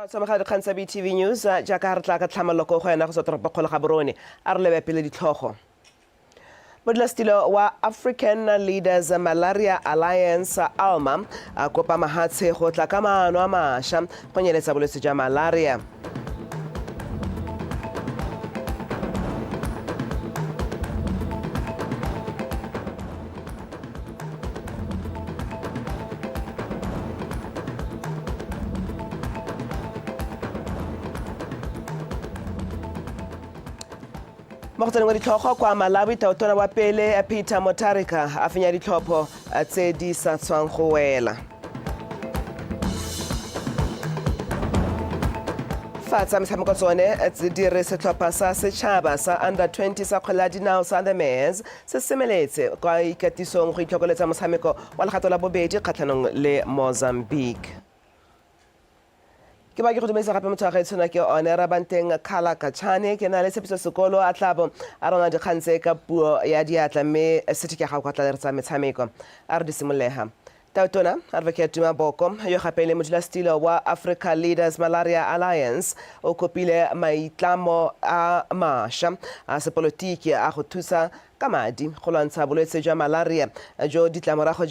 Samagadi dikgang tsa BTV News jaaka re tla ka tlhamaloko go yana go sa toropo kgolo ga borone a re lebe pele ditlhogo. Modulasetilo wa African Leaders Malaria Alliance ALMA a kopa mahatshe go tla ka maano a mašwa go nyeletsa bolwetse jwa malaria. Mo go tseneng wa ditlhogo kwa Malawi taotona wa pele Peter Mutharika a fenya ditlhopho tse di sa tswang go wela. Fa tsa metshameko tsone tse di re setlhopha sa setšhaba sa under-20 sa kgwele ya dinao sa the Mayors se semeletse kwa ikatisong go itlhokoletsa motshameko wa legato la bobedi kgatlhanong le Mozambique. Ke ba ke go dumedisa gape motho wa gaetshwana ke one ra banteng Khala Kachane ke na le tshepiso sekolo a tlabo a rona dikgang tse ka puo ya diatla mme sethe ke gago ka tla re tsa metshameko a re di simololega. Taotona Advocate Duma Boko yo gape le modulasetilo wa Africa Leaders Malaria Alliance o kopile maitlamo a mašwa a sepolotiki a go thusa ka madi go lwantsha bolwetse jwa malaria jo ditlamorago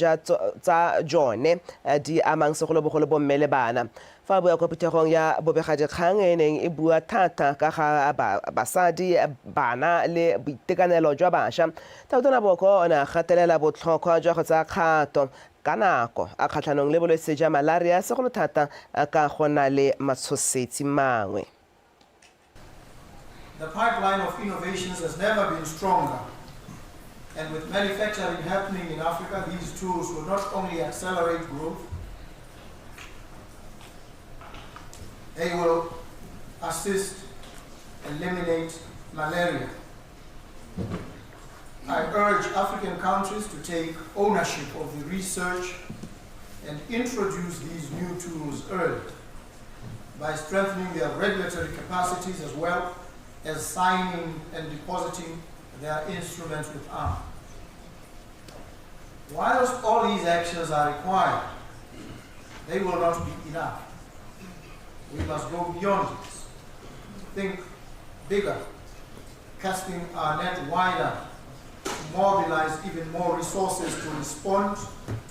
tsa jone di amang segolobogolo bomme le bana. Fa bua kwa phuthegong ya bobegadikgang e neng e bua thata ka ga basadi bana le boitekanelo jwa bašwa, Taotona Boko o ne a gatelela botlhokwa jwa go tsaya kgato ka nako a kgatlhanong le bolwetse jwa malaria segolo thata ka go na le matshosetsi mangwe. The pipeline of innovations has never been stronger, and with manufacturing happening in Africa, these tools will not only accelerate growth, they will assist eliminate malaria. I urge African countries to take ownership of the research and introduce these new tools early by strengthening their regulatory capacities as well as signing and depositing their instruments with ARM. Whilst all these actions are required, they will not be enough. We must go beyond this. Think bigger, casting our net wider, to mobilize even more resources to respond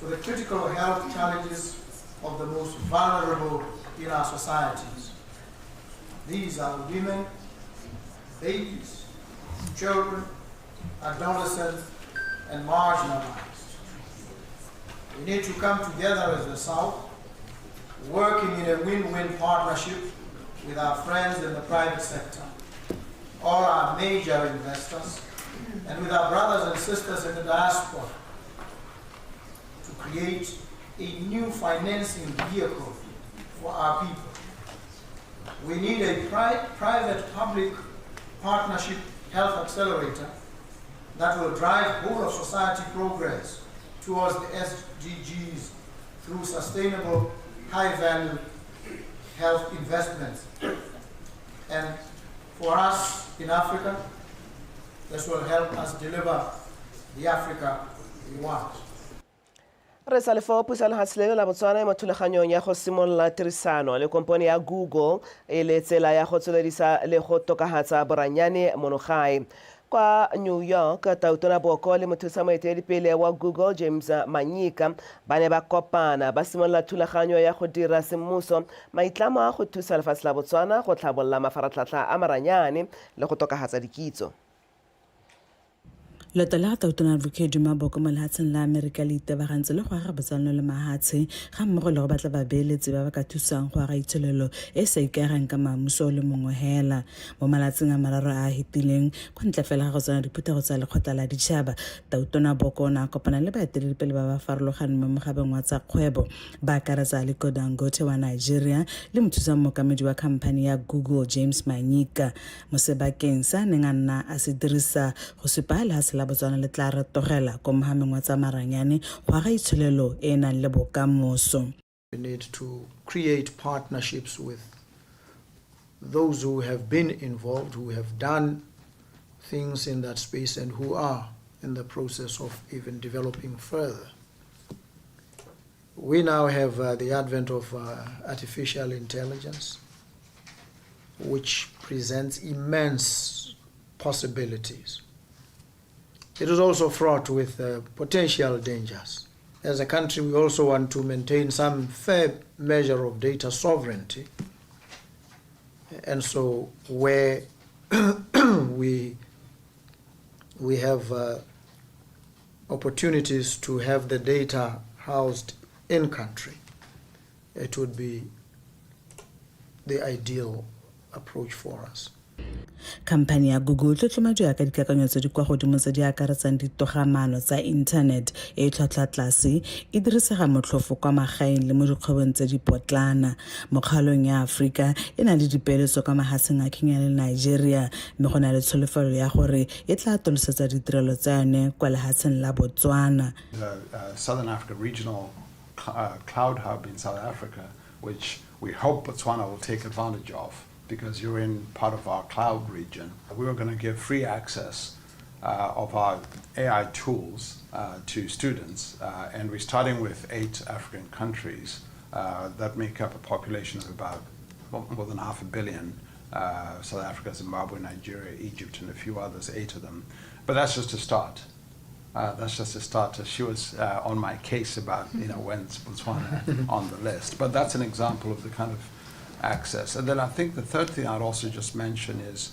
to the critical health challenges of the most vulnerable in our societies. These are women, babies, children, adolescents, and marginalized. We need to come together as the South, working in a win-win partnership with our friends in the private sector, all our major investors, and with our brothers and sisters in the diaspora to create a new financing vehicle for our people. We need a private-public partnership health accelerator that will drive whole of society progress towards the SDGs through sustainable, high-value health investments. And for us in Africa, this will help us deliver the Africa we want. Re sa le fo puso la haslelo la Botswana mo thulaganyong ya go simolola tirisano le kompone ya Google e le tsela ya go tsweledisa le go tokahatsa boranyane monogae. Kwa New York, Taotona Boko le mothusa moeteledipele wa Google James Manyika ba ne ba kopana ba simolola thulaganyo ya go dira semmuso maitlamo a go thusa lefatshe la Botswana go tlhabolola mafaratlhatlha a maranyane le go tokahatsa dikitso. Latala Taotona Advocate Duma Boko malatseng la America le itebagantse le go aga botsalano le mahatshe ga mmogo le go batla babeeletsi ba ba ka thusang go aga itsholelo e sa ikaegang ka maamuso le mongwe hela mo malatseng a mararo a hetileng go ntle fela ga go tsena diphuthego tsa lekgotla la ditšhaba. Taotona Boko na kopana le baeteledipele ba ba farologaneng mo mogabeng wa tsa kgwebo ba akaretsa le Dangote wa Nigeria le mothusa mookamedi wa khamphane ya Google James Manyika mo sebakeng sa neng a nna a se dirisa go supa la Botswana le tla re togela ko mohameng wa tsa maranyane go aga itsholelo e nang le bokamoso. We need to create partnerships with those who have been involved, who have done things in that space and who are in the process of even developing further. We now have the advent of artificial intelligence, which presents immense possibilities. It is also fraught with potential dangers. As a country, we also want to maintain some fair measure of data sovereignty. And so where we have opportunities to have the data housed in country, it would be the ideal approach for us. Khamphane ya Google tlotlomadio ka dikakanyo tse di kwa godimo tse di akaretsang ditogamaano tsa internet e tlhwatlhwa tlase e dirisega motlhofo kwa magaeng le mo dikgwebong tse di potlana mo kgaolong ya Afrika e na le dipeeletso kwa mahatsheng a Kenya le Nigeria mme go na le tsholofelo ya gore e tla atolosetsa ditirelo tsa yone kwa lehatsheng la Botswana. The Southern Africa Regional Cloud Hub in South Africa, which we hope Botswana will take advantage of, because you're in part of our cloud region. We were going to give free access of our AI tools to students, and we're starting with 8 African countries that make up a population of about more than 500 million. South Africa, Zimbabwe, Nigeria, Egypt, and a few others, 8 of them. But that's just a start. That's just a start. She was on my case about when's Botswana on the list. But that's an example of the kind of access. And then I think the third thing I'd also just mention is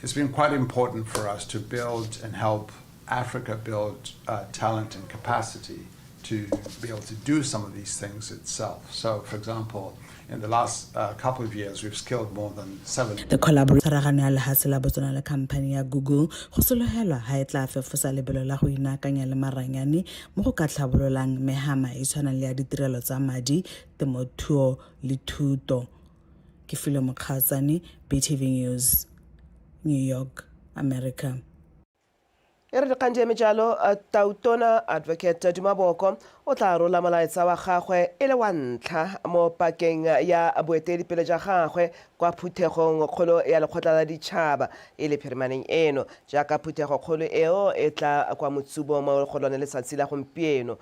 it's been quite important for us to build and help Africa build talent and capacity to be able to do some of these things itself. So, for example, in the last couple of years, we've skilled more than 7. The collaboration ya lehatshe la Botswana le khamphane ya Google go solohelwa ha e tla fefosa lebelo la go inakanya le maranyane mo go ka tlhabololang mehama e tshwana le ya ditirelo tsa madi, temothuo le thuto. Ke Filo Mokhatsane, BTV News, New York, America. E re dikgang tše metšalo tautona advocate Dumaboko o tla rola molaetsa wa gagwe e le wa ntlha mo pakeng ya boeteledipele jwa gagwe kwa phuthegong kgolo ya lekgotla la ditšhaba e le phirimaneng eno jaaka phuthego kgolo eo e tla kwa motsubo mo go lone letsatsi la gompieno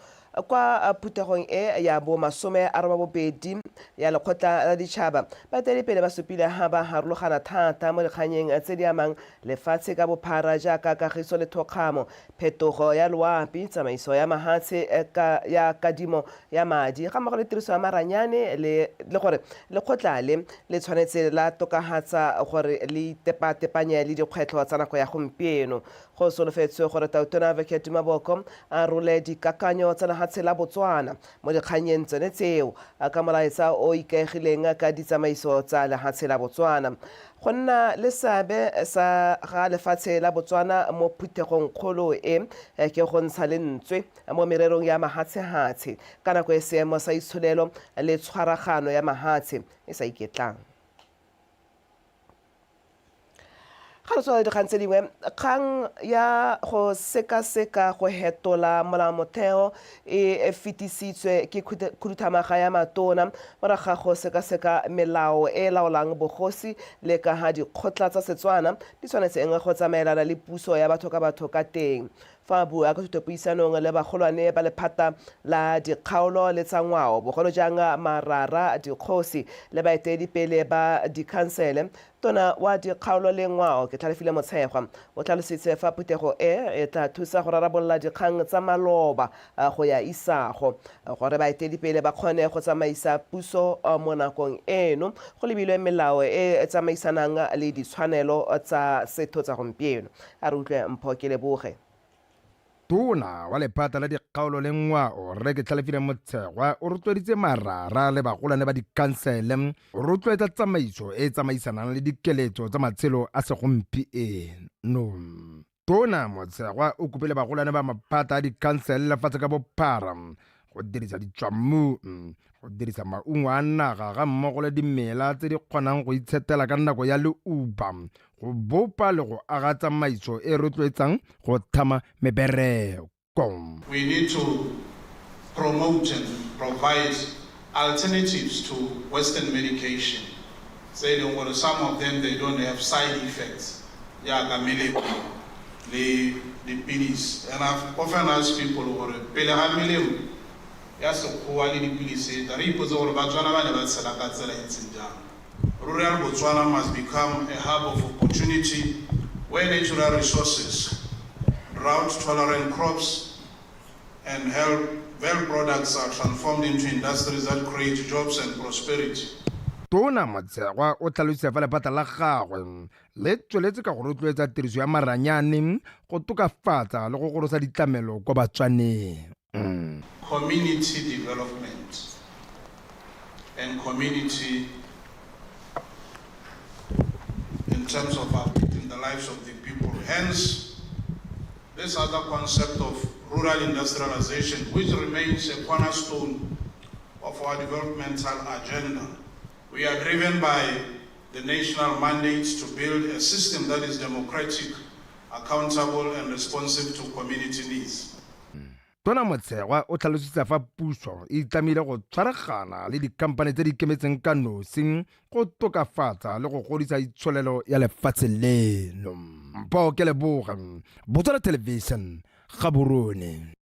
kwa phuthegong e ya bo 42 ya lekgotla la ditšhaba baeteledipele ba supile ha ba harologana thata mo dikganyeng tse di amang lefatshe ka bophara jaaka kagiso le thokgamo phetogo ya loapi tsamaiso ya mahatshe ya kadimo ya madi ga mmogo le tiriso ya maranyane le gore lekgotla le tshwanetse la tokahatsa gore le tepatepanye le dikgwetlho tsa nako ya gompieno go solofetswe gore tautona advocate Dumaboko a role dikakanyo tsa lehatshe la Botswana mo dikganyeng tsone tseo ka molaetsa o ikaegileng ka ditsamaiso tsa lehatshe la Botswana go nna le seabe sa ga lefatshe la Botswana mo phuthegong kgolo e ke go ntsha lentswe mo mererong ya mahatshe ka nako e seemo sa itsholelo le tshwaragano ya mahatshe e sa iketlang. Ga re tswa dikgang tse dingwe kgang ya go sekaseka go hetola molaotheo e fetisitswe ke khuduthamaga ya matona morago ga go sekaseka melao e laolang bogosi le ka ga dikgotla tsa Setswana di tshwanetse eng go tsamaelana le puso ya batho ka batho ka teng fa bua ka thutopuisanong le bagolwane ba lephata la dikgaolo le tsa ngwao bogolo jang marara dikgosi le baeteledipele ba dikhansele tona wa dikgaolo le ngwao ke Tlhalefile Motshegwa o tlhalositse fa phuthego e tla thusa go rarabolola dikgang tsa maloba go ya isago gore baeteledipele ba kgone go tsamaisa puso mo nakong eno go lebilwe melao e tsamaisanang le ditshwanelo tsa setho tsa gompieno a re utlwe Mpho ke Leboge. Tona wa lephata la dikgaolo le ngwao Rre ke Tlhalefile Motshegwa o rotloeditse marara le bagolwane ba dikansele o rotloetsa tsamaiso e tsamaisanang le dikeletso tsa matshelo a segompieno. Tona Motshegwa o kopile bagolwane ba maphata a dikansele lefatshe ka bophara go dirisa ditswammung go dirisa maungo a naga ga mmogo le dimela tse di kgonang go itshetela ka nako ya leuba go bopa le go aga tsamaiso e rotloetsang go thama mebereko. We need to promote and provide alternatives to Western medication. Saying well, some of them they don't have side effects. Yeah, the pills. And I've often asked people who are yes, quality pills. The repos or Batswana ba ne ba tsela ka tsela e ntseng jang. rural Botswana must become a hub of opportunity where natural resources, drought-tolerant crops, and health products are transformed into industries that create jobs and prosperity. Tona Motshegare o tlhalositse fa lephata la gagwe le tsweletse ka go rotloetsa tiriso ya maranyane go tokafatsa le go gorosa ditlamelo kwa Batswaneng. Community development and community in terms of uplifting the lives of the people. Hence, this other concept of rural industrialization, which remains a cornerstone of our developmental agenda. We are driven by the national mandates to build a system that is democratic, accountable, and responsive to community needs. Tona Motshegare o tlhalositse fa puso e tlamehile go tshwaragana le dikhamphane tse di ikemetseng ka nosi go tokafatsa le go godisa itsholelo ya lefatshe leno. Mpho ke Leboga, Botswana Television, Gaborone.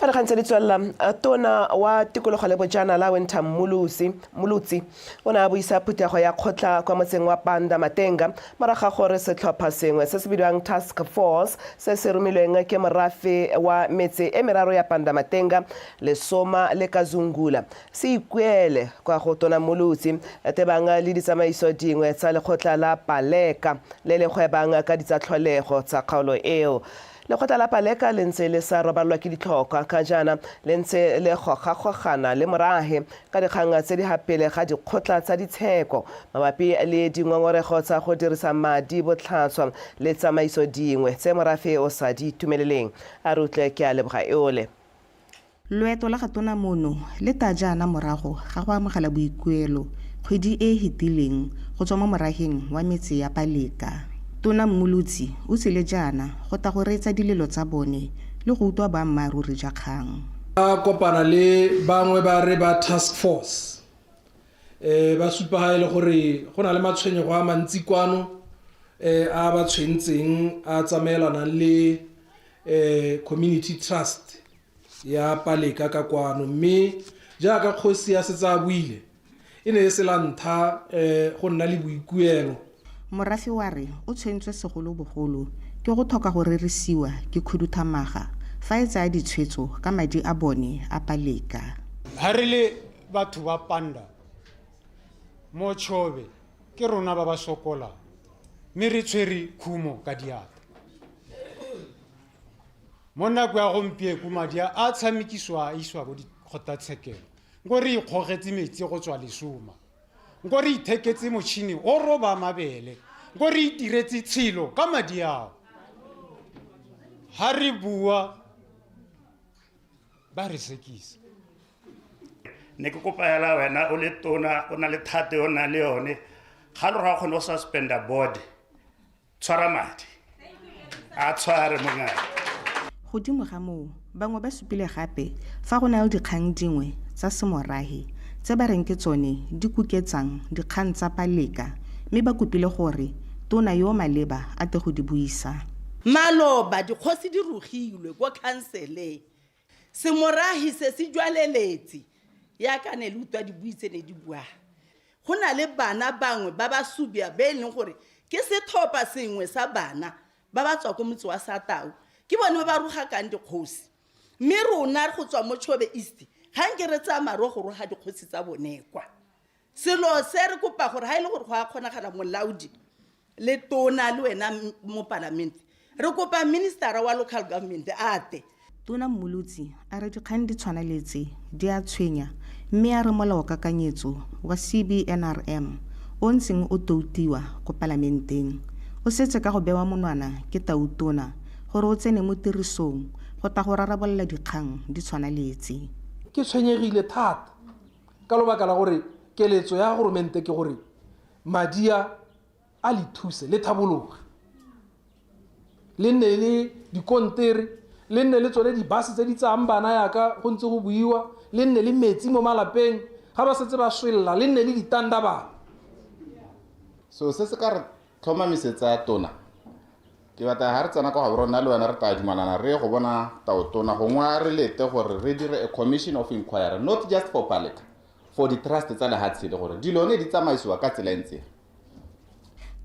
Fa re gantse di tswella tona wa tikologo le bojana la Wenta Mulutsi o ne a buisa phutego ya kgotla kwa motseng wa Panda Matenga moraga gore setlhopha sengwe se se bidiwang task force se se romilweng ke morafe wa metse e meraro ya Panda Matenga Lesoma le Kazungula se ikuele kwa go tona Mulutsi tebang le ditsamaiso dingwe tsa lekgotla la Paleka le le gwebang ka ditsatlholego tsa kgaolo eo. Lekgotla la Paleka le ntse le sa robalwa ke ditlhokwa ka jana le ntse le gogagogana le morahe ka dikgang tse di hapele ga dikgotla tsa ditsheko mabapi le dingongorego tsa go dirisa madi botlhatswa le tsamaiso dingwe tse morafe o sa di tumeleleng a rutle ke a Leboga Eole. Loeto la gatona mono le ta jana morago ga go amogela boikuelo kgwedi e hitileng go tswa mo moraheng wa metse ya Paleka. Tona Mulutsi o tsile jana go ta go reetsa dilelo tsa bone le go utwa ba mmaruri ja kgang. A kopana le bangwe ba re ba task force ba supa ile gore go na le matshwenyego a mantsi kwano a ba tshwentseng a tsamaelana le community trust ya Paleka ka kwano mme jaaka kgosi ya setsa buile e ne se la ntha go nna le boikuelo. Morafi wa re o tshwentswe segolo bogolo ke go tlhoka go rerisiwa ke khuduthamaga fa e tsaya ditshwetso ka madi a bone a Paleka. Ha re le batho ba Panda mo Chobe ke rona ba ba sokola mme re tshwere khumo ka diata. Mo nako ya gompieko madi a tshamekiswa a iswa go dikgotlatshekelo ngo re ikgogetse metsi go tswa Lesoma. Ngo re itheketse motšhini o roba mabele ngo re itiretse tshilo ka madi ao. Ha re bua ba re sekisa. Ne ke kopa hela wena o le tona o na le thate o na le yone ga le ra khona o suspenda board tshwara madi a tshware mongaka. Godimo ga moo bangwe ba supile gape fa go na le dikgang dingwe tsa semorahe tse ba reng ke tsone di kuketsang dikgang tsa Paleka mme ba kopile gore tona yo maleba a te go di buisa. Maloba dikgosi di rugilwe go cancele semorahi se se jwaleletse ya ka ne lutwa di buitse ne di bua. Go na le bana bangwe ba ba subia be leng gore ke sethopa sengwe sa bana ba ba tswa go motse wa Satau ke bone ba ruga ka dikgosi mme rona go tswa mo Chobe East ga nke re tsa maro go ruga dikgosi tsa bonekwa selo se re kopa gore ha ile gore go a kgonagala molaudi le tona le wena mo parliament re kopa minister wa local government ate. Tona Mulutsi a re dikgang di tshwaneletse di a tshwenya mme a re molao kakanyetso wa CBNRM o ntseng o toutiwa go parlamenteng o setse ka go bewa monwana ke tautona gore o tsene mo tirisong go ta go rarabolla dikgang di tshwaneletse. Ke tshwenyegile thata ka lobaka la gore keletso ya goromente ke gore madia a le thuse le thabologa le nne le dikontere le nne le tsone dibase tse di tsang bana yaka go ntse go buiwa le nne le metsi mo malapeng ga ba setse ba swella le nne le ditanda bana. So se se ka re tlhomamisetsa tona ke batla ha re tsena ka go rona le wena re tla dumalana re go bona taotona gongwe a re lete gore re dire a commission of inquiry, not just for Paleka, for the trust tsa lehatshe le gore dilo ne di tsamaisiwa ka tsela ntse.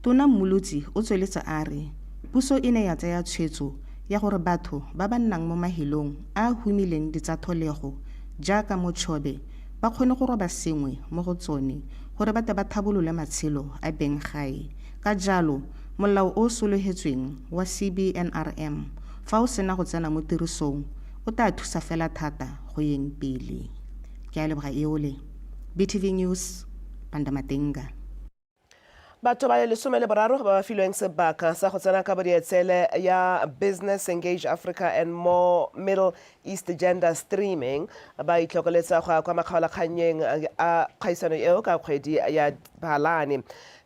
Tona Mmolotsi o tsweletsa a re puso e ne ya tsaya tshwetso ya gore batho ba ba nnang mo mahilong a humileng ditsatlholego jaaka Motshobe ba kgone go roba sengwe mo go tsone gore ba ba thabolole matshelo a beng gae. Ka jalo molao o sologetsweng wa CBNRM fa o sena go tsena mo tirisong o tla thusa fela thata go yeng pele. Ke a leboga eole, BTV News, Pandamatenga. Batho ba le 13 ba ba filweng sebaka sa go tsena ka bodietsele ya Business Engage Africa and more Middle East Gender Streaming ba itlhokoletsa kwa makgaolakganyeng a kgaisano eo ka kgwedi ya Phalane.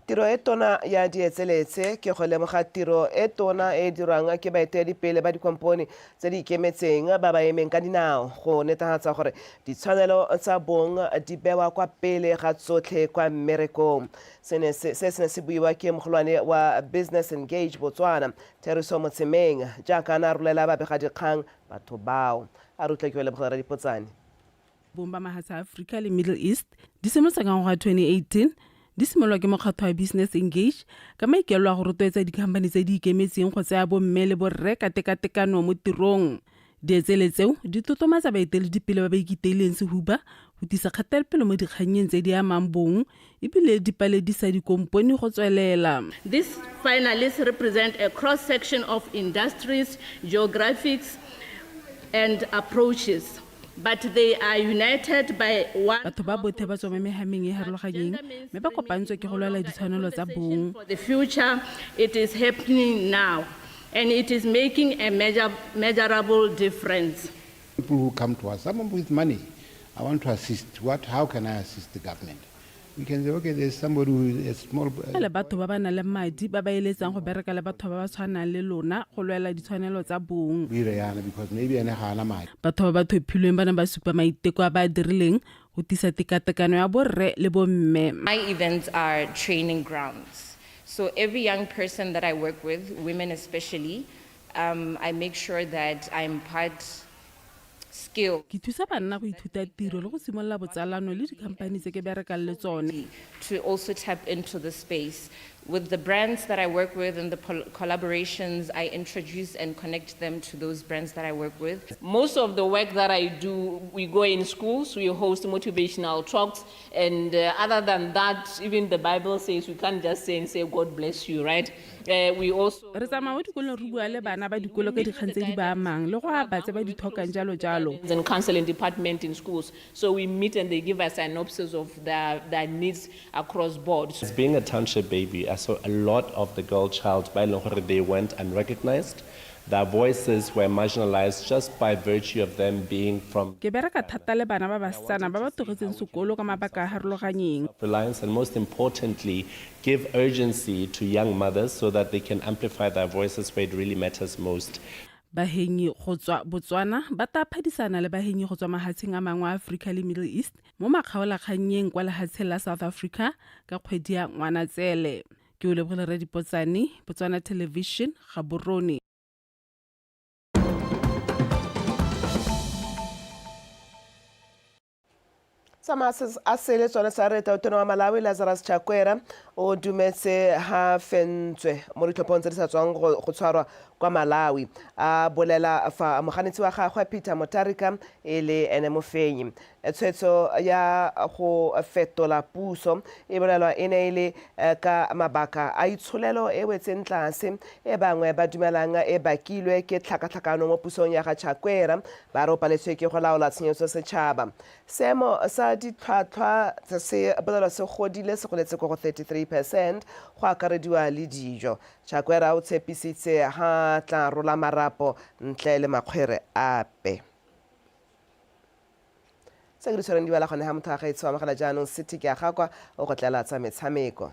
Tiro e tona ya dietseletse ke go lemoga tiro e tona e dirwang ke baeteledipele ba dikompone tse di ikemetseng ba ba emeng ka dinao go netefatsa gore ditshwanelo tsa bong di bewa kwa pele ga tsotlhe kwa mmerekong. Se ne se buiwa ke mogolwane wa Business Engage Botswana Theriso Motsemeng jaaka a narolela babegadikgang batho bao a rutlekiwe le bogela dipotsane. Bomba mahatsa Africa le Middle East di simolotse ka ngwaga 2018 di simolwa ke mokgatlho wa Business Engage ka maikelo a go rotloetsa dikhamphane tse di ikemetseng go tsaya bomme le borre ka tekatekano mo tirong. Dietsele tseo di totomatsa baeteledipele ba ba ikiteileng sehuba go tisa kgatelopele mo dikganyeng tse di amang bong ebile di paledisa dikompone go tswelela. These finalists represent a cross-section of industries, geographics, and approaches. But they are united by one. Batho ba bothe ba tsoma mehameng e harologanyeng me ba kopantswe ke go lwela ditshwanelo tsa bong. For the future, it is happening now, and it is making a measurable difference. People who come to us, someone with money, I want to assist. How can I assist the government? We can say, okay, there's somebody who is a small. Le batho ba ba na le madi ba ba eletsang go bereka le batho ba ba tshwanang le lona go lwela ditshwanelo tsa bong. Because maybe ene ga ana madi. Batho ba thopilweng bana ba supa maiteko a ba dirileng go tisa tekatekano ya borre le bomme. My events are training grounds. So every young person that I work with, women especially, I make sure that I impart skill. Ke thusa banna go ithuta tiro le go simolola botsalano le dikhamphane tse ke berekang le tsone. To also tap into the space. With the brands that I work with and the collaborations, I introduce and connect them to those brands that I work with. Most of the work that I do, we go in schools, we host motivational talks, and other than that, even the Bible says we can't just say and say, God bless you, right? We also... Re tsamaya mo dikolong re bua le bana ba dikolo ka dikgang tse di ba amang le go aba tse ba di tlhokang jalo jalo. And counseling department in schools. So we meet and they give us synopsis of their needs across board. As being a township baby, so a lot of the girl child by Longore, they went unrecognized. Their voices were marginalized just by virtue of them being from reliance, and most importantly, give urgency to young mothers so that they can amplify their voices where it really matters most. Bahenyi go tswa Botswana ba ta phadisana le bahenyi go tswa mahatsheng a mangwe a Africa le Middle East mo makgaolakganyeng kwa lehatsheng la South Africa ka kgwedi ya Ngwanatsele. Ke o lebogela re dipotsane Botswana Television Gaborone. Samas a sele tsone sa reta utona wa Malawi Lazarus Chakwera o dumetse ha fentswe mo ditlhophong tse di sa tswang go tshwarwa kwa Malawi a bolela fa moganetsi wa gagwe Peter Mutharika ele ene mofenyi tshwetso ya go fetola puso e bolelwa ene ile ka mabaka a itsholelo e wetseng tlase e bangwe ba dumelang e bakilwe ke tlhakatlhakano mo pusong ya ga Chakwera ba re o paletswe ke go laola tshenyetso setšhaba. Seemo sa ditlhwatlhwa se bolelwa se godile se goletse go 33% go akarediwa le dijo. Chakwera o tshepisitse ha tla rola marapo ntle le makgwere ape. Se ke di tshwereng di bala gone ha motho a gaetsho amagela jaanong city ke a gakwa o go tlela tsa metshameko.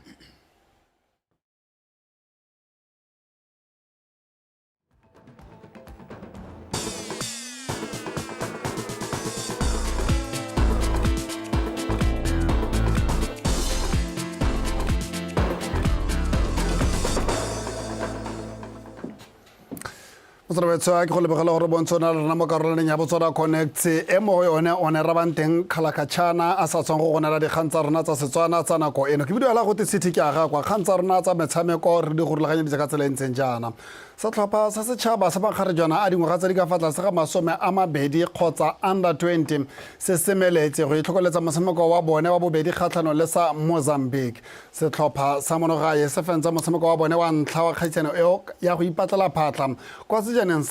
Motswetse ke go lebogela gore bontshona le rena mo karolaneng ya Botswana Connect e mo yone o ne rabanteng khalakachana a sa tswang go gonela dikgang tsa rona tsa Setswana tsa nako eno ke video la go te city ke aga kwa kgang tsa rona tsa metshameko re di go rulaganya ka tsela e ntseng jana setlhopha sa setšhaba sa bakgarejana a dingwaga tse di ka fa tlase ga 20 kgotsa under 20 se semeletse go itlhokoletsa motshameko wa bone wa bobedi kgatlhanong le sa Mozambique setlhopha sa monogae se fentsa motshameko wa bone wa ntlha wa kgaisano eo ya go ipatlela phatla kwa sejaneng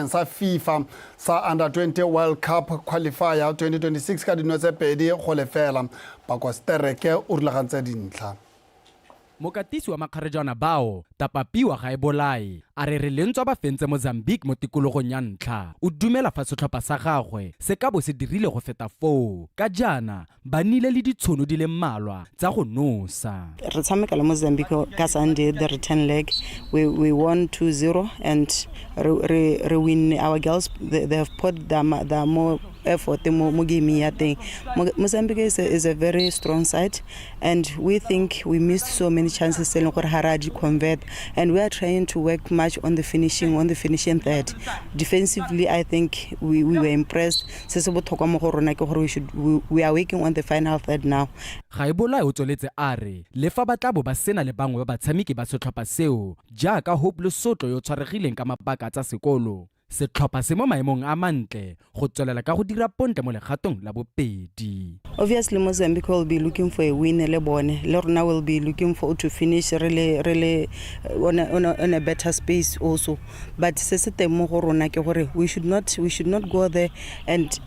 sa FIFA sa Under 20 World Cup Qualifier 2026 ka dino tse pedi go lefela Pakostereke o rulagantse dintlha Mokatisi wa makgarejana bao tapapiwa ga e bolae a re lentswa ba fentse Mozambique mo tikologong ya ntlha o dumela fa setlhopha sa gagwe se ka bo se dirile go feta foo ka jana ba nile le ditshono di le mmalwa tsa go nosa re tshameka le Mozambique ka Sunday the return leg we won 2-0 and re win our girls they have put the more effort mo game ya thing Mozambique is a very strong side and we think we missed so many chances selling gore haraji convert and we are trying to work much on the finishing third defensively I think we were impressed se se botlhokwa mo go rona ke gore we are working on the final third now ga e bolae o tsweletse a re le fa ba tla bo ba sena le bangwe ba batshameki ba setlhopha seo jaaka Hope le Sotlo yo tshwaregileng ka mabaka tsa sekolo setlhopha se mo maemong a mantle go tswelela ka go dira pontle mo legatong la bobedi obviously Mozambique will be looking for a win le bone le rona will be looking for to finish really on a better space also but se se teng mo go rona ke gore we should not go there and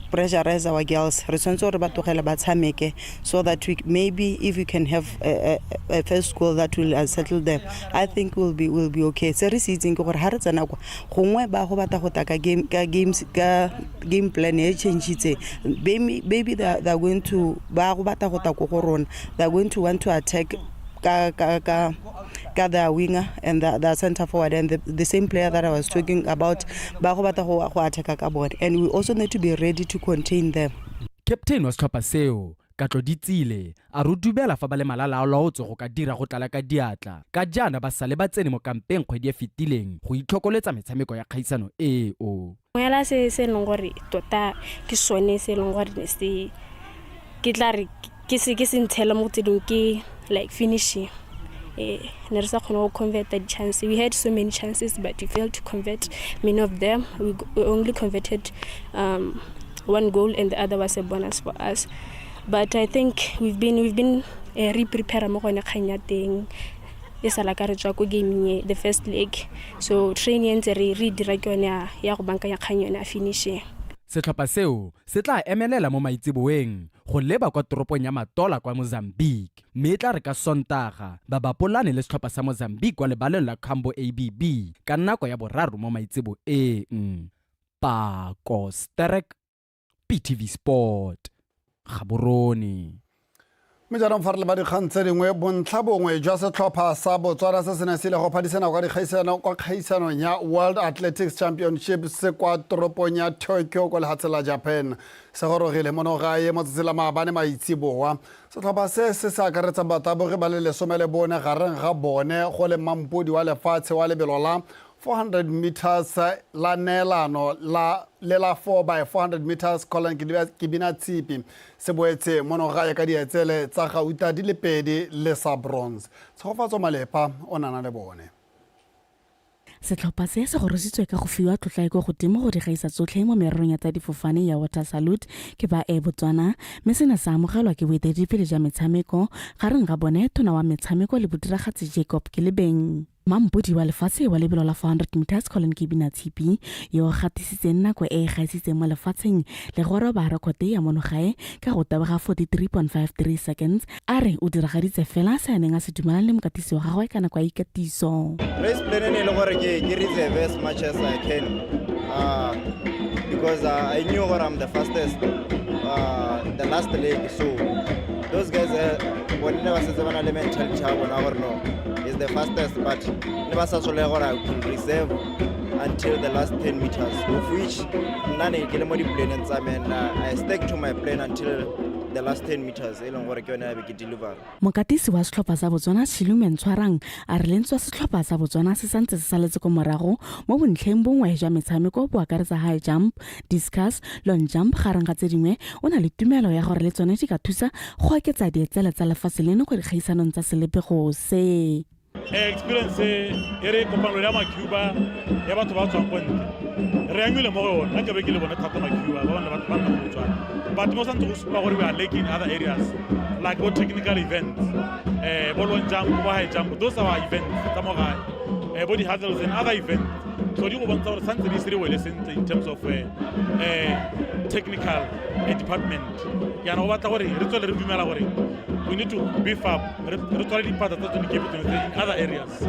pressurize our girls re tsantse gore ba tlogela ba tshameke so that maybe if we can have a first goal that will settle them I think will be okay se re sitseng ke gore ha re tsena kwa gongwe ba go bata go taka game plan e change maybe they are going to ba go bata go taka go rona they are going to want to attack ka the winger and the center forward and the same player that I was talking about ba go bata go attack ka bone and we also need to be ready to contain them Captain wa setlhopha seo Katlo Ditsile a rutubela fa ba le malala a laotso go ka dira go tlala ka diatla ka jana ba sale ba tsene mo kampeng kgwedi e fetileng go itlhokoletsa metshameko ya kgaisano eo ngela se leng gore tota ke sone se leng gore se ke tla re ke se ntshela mo tseding ke like finishing ne re sa khona go convert the chance we had so many chances but we failed to convert many of them we only converted one goal and the other was a bonus for us but I think we've been re-prepare mo gone kgang ya teng e sala ka re tswa go game the first leg so training ntse re dira ke yone ya go banka ya kgang yone a finishing setlhopha seo se tla emelela mo maitseboeng go leba kwa toropong ya Matola kwa Mozambique mme tla re ka Sontaga ba bapolane le setlhopha sa Mozambique kwa lebaleng la Campo ABB ka nako ya boraro mo maitseboeng Pakosterek PTV Sport Gaborone Mejarong farle ba dikgang tse dingwe bontlhabongwe jwa setlhopha sa Botswana se se ne se le go phadisana kwa kgaisanong ya World Athletics Championship se kwa toropong ya Tokyo kwa lefatshe la Japan se gorogile monogae mo tsela maabane maitsiboa setlhopha se se akaretsa batabogi ba le 14 gareng ga bone go le mampodi wa lefatshe wa lebelo la 400 meters la neelano la 4x400 meters Colin Kibina Tsipi se boetse monogae ka dietsele tsa gauta di le pedi le sa bronze tshofatso malepa o nana le bone Setlhopha se gorositswe ka go fiwa tlotla go godimo go digaisa tsotlhe mo mererong ya tsa difofane ya water salute ke ba Botswana mme sena sa amogelwa ke boeteledipele jwa metshameko gareng ga bone tona wa metshameko le bodiragatsi Jacob Kilebeng mampodi wa lefatshe wa lebelo la 400 meters Colin Kibina Tsipi yo gatisitseng nako e gaisitseng mo lefatsheng le gore ba rekote ya monogae ka go tabaga 43.53 seconds a re o diragaditse fela se neng a se dumelang le mokatisi wa gagwe ka nako ya ikatiso race plan le gore ke reserve as much as I can because I knew that I'm the fastest the last leg so those guys when never said they want to mental chabo na gore no is the fastest but never said I could reserve until the last 10 meters of which none ke le mo di plan tsa men I stick to my plan until the last 10 meters e leng gore ke yone ya be ke deliver. mokatisi wa setlhopha sa botswana Shilume Ntshwarang a re lentswe setlhopha sa botswana se santse se saletse ko morago mo bontlheng bongwe jwa metshameko bo akaretsa high jump, discus, long jump gareng ga tse dingwe o na le tumelo ya gore le tsone di ka thusa go oketsa dietsela tsa lefatshe leno go dikgaisanong tsa selepego se. Experience e re kopano ya macuba ya batho ba tswang ko ntle re angile mo go yona ke be ke le bona thata macuba ba bana batho ba nna go tswana but mo santse go supa gore we are lacking in other areas like what technical events ball jump, high jump, those are our events tsa mo gae body hurdles and other events so di go bontsha gore santse di sere wele sentle in terms of technical department ya no batla gore re tswele re dumela gore we need to beef up re tswale dipata tsa tsone ke in other areas.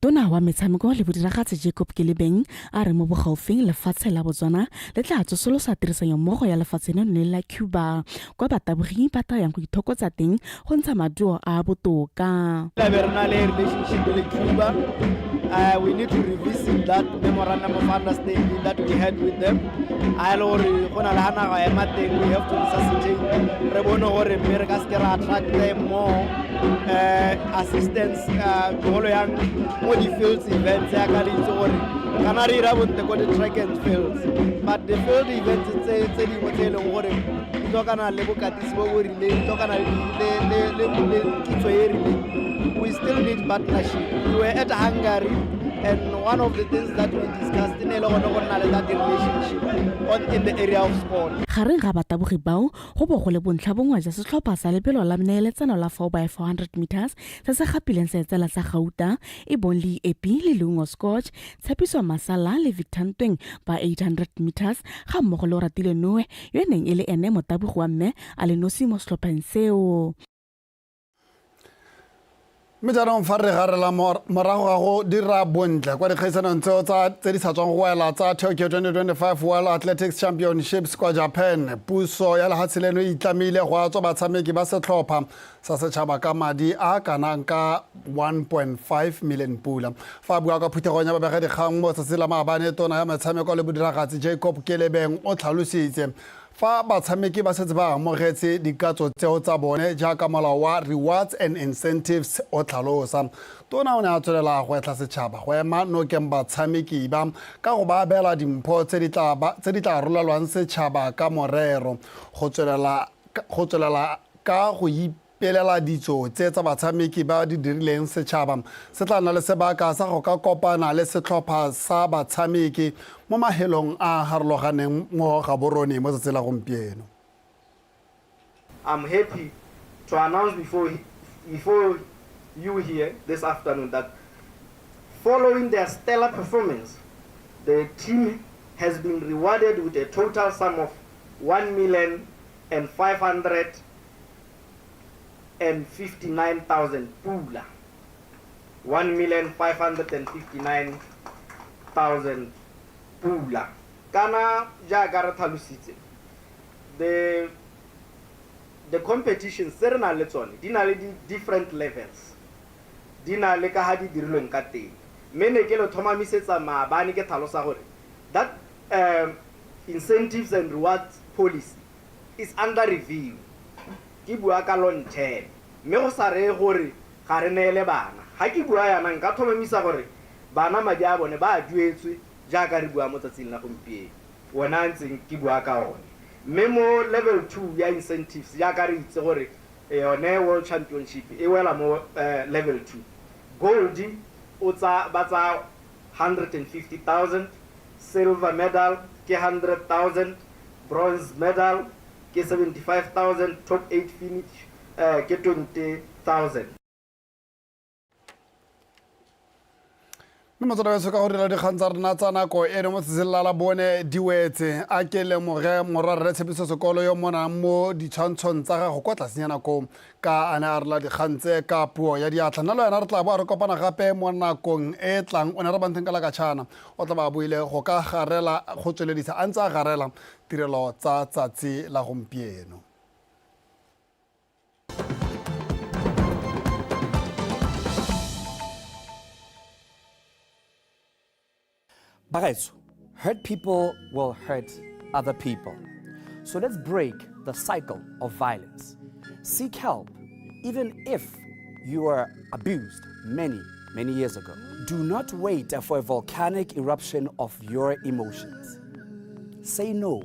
Tona wa metshameko le bodiragatse Jacob Kelebeng a re mo bogaufeng lefatshe la Botswana le tla tsosolosa tirisanyo mmogo ya lefatshe leno le la Cuba kwa batabogi ba tla yang go ithokotsa teng go ntsha maduo a botoka. Relationship with Cuba. We need to revisit that memorandum of understanding that we had with them. We have to resuscitate. America attract them more assistance. The fields events the track and fields, but the field events we still need partnership. We were at Hungary, and one of the things that we discussed in that relationship in the area of sport. Gareng ga batabogi bao go bo go le bontlha bongwe ja setlhopha sa lebelo la mneeletsano la 4x400 meters se se gapileng se tsela sa Gauta e bonli epi le lungo scotch tshepiso masala le Victor Ntweng ba 800 meters ga mmogo le Ratile Noe yo neng e le ene motabogi wa mme a le nosi mo setlhopheng seo. Mejanong fa re garela morago ga go dira bontle kwa dikgaisanong tseo tse di sa tswang go wela tsa Tokyo 2025 World Athletics Championships kwa Japan, puso ya lefatshe leno e itlamile go tswa batshameki ba setlhopha sa setšhaba ka madi a kanang ka 1.5 million pula. Fa bua ka phuthegong ya babegedikgang mo tsatsing la maabane tona ya metshameko le bodiragatsi Jacob Kelebeng o tlhalositse fa batshameki ba setse ba amogetse dikatso tseo tsa bone jaaka molao wa rewards and incentives o tlhalosa. Tona o ne a tswelela go etla setšhaba go ema nokeng batshameki ba ka go ba abela dimpho tse di tla rolelwang setšhaba ka morero go tswelela ka go ipelela ditso tse tsa batshameki ba di dirileng setšhaba se tla nna le sebaka sa go ka kopana le setlhopha sa batshameki mo mahelong a harologaneng mo ga borone mo tsatsing la gompieno. I'm happy to announce before you here this afternoon that following their stellar performance, the team has been rewarded with a total sum of 1,559,000 pula. 1,559,000 pula. Kana jaaka re tlhalositse the competitions tse re na le tsone di na le different levels, di na le ka ha di dirilweng ka teng, mme ne ke le thomamisetsa maabane ke tlhalosa gore that incentives and rewards policy is under review. Ke bua ka long term, mme go sa re gore ga re neele bana. Ha ke bua yana nka thomamisa gore bana madi a bone ba a duetswe jaaka re bua mo tsatsing la gompieno wona ntseng ke bua ka one. Mme mo level 2 ya incentives jaaka re itse gore yone world championship e wela mo level 2. Gold o tsa ba tsa 150,000, silver medal ke 100,000, bronze medal ke 75,000, top 8 finish ke 20,000. Motswedi wa ka go dira dikgang tsa rena tsa nako eno mo tsatsing la bone diwetse a ke lemoge morwarre tshepiso sekolo yo mona mo ditshwantshong tsa gago kwa tlasenyana ko ka ane a rela dikgang tse ka puo ya diatla. Nna le wena re tla boa re kopana gape mo nakong e tlang. O ne re bantheng ka la katšhana o tla ba buile go ka garela go tsweledisa a ntse a garela tirelo tsa tsatsi la gompieno. Bagaetso, hurt people will hurt other people. So let's break the cycle of violence. Seek help, even if you were abused many years ago. Do not wait for a volcanic eruption of your emotions. Say no